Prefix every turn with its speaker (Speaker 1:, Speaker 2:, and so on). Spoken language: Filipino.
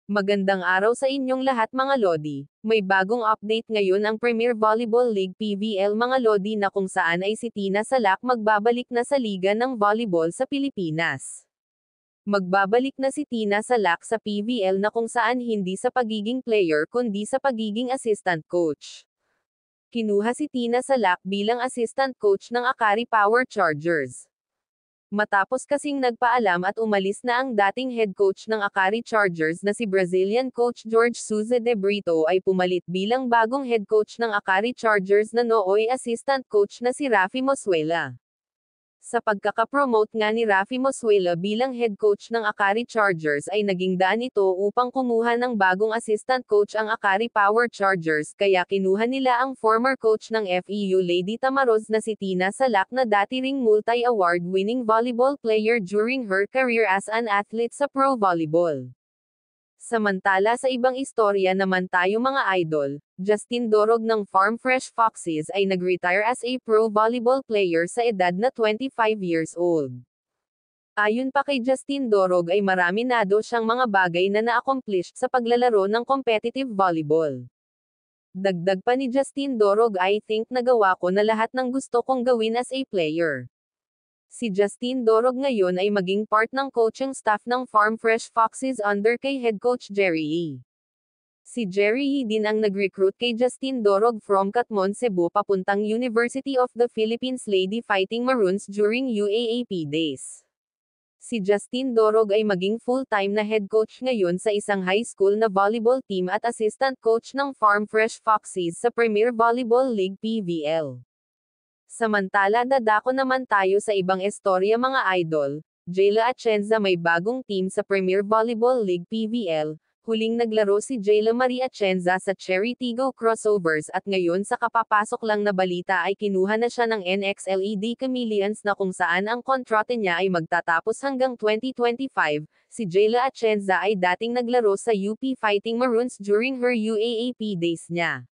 Speaker 1: Magandang araw sa inyong lahat mga Lodi. May bagong update ngayon ang Premier Volleyball League PVL mga Lodi na kung saan ay si Tina Salak magbabalik na sa Liga ng Volleyball sa Pilipinas. Magbabalik na si Tina Salak sa PVL na kung saan hindi sa pagiging player kundi sa pagiging assistant coach. Kinuha si Tina Salak bilang assistant coach ng Akari Power Chargers. Matapos kasing nagpaalam at umalis na ang dating head coach ng Akari Chargers na si Brazilian coach Jorge Souza de Brito ay pumalit bilang bagong head coach ng Akari Chargers na nooy assistant coach na si Rafi Mosuela. Sa pagkakapromote nga ni Rafi Mosuela bilang head coach ng Akari Chargers ay naging daan ito upang kumuha ng bagong assistant coach ang Akari Power Chargers kaya kinuha nila ang former coach ng FEU Lady Tamaroz na si Tina Salak na dati ring multi-award winning volleyball player during her career as an athlete sa pro volleyball. Samantala sa ibang istorya naman tayo mga idol, Justin Dorog ng Farm Fresh Foxes ay nag-retire as a pro volleyball player sa edad na 25 years old. Ayon pa kay Justin Dorog ay marami na daw siyang mga bagay na na-accomplish sa paglalaro ng competitive volleyball. Dagdag pa ni Justin Dorog, I think nagawa ko na lahat ng gusto kong gawin as a player. Si Justin Dorog ngayon ay maging part ng coaching staff ng Farm Fresh Foxes under kay head coach Jerry E. Si Jerry E din ang nag-recruit kay Justin Dorog from Catmon, Cebu papuntang University of the Philippines Lady Fighting Maroons during UAAP days. Si Justin Dorog ay maging full-time na head coach ngayon sa isang high school na volleyball team at assistant coach ng Farm Fresh Foxes sa Premier Volleyball League PVL. Samantala dadako naman tayo sa ibang istorya mga idol, Jayla Atienza may bagong team sa Premier Volleyball League PVL, huling naglaro si Jayla Marie Atienza sa Cherry Tigo Crossovers at ngayon sa kapapasok lang na balita ay kinuha na siya ng NXLED Chameleons na kung saan ang kontrata niya ay magtatapos hanggang 2025, si Jayla Atienza ay dating naglaro sa UP Fighting Maroons during her UAAP days niya.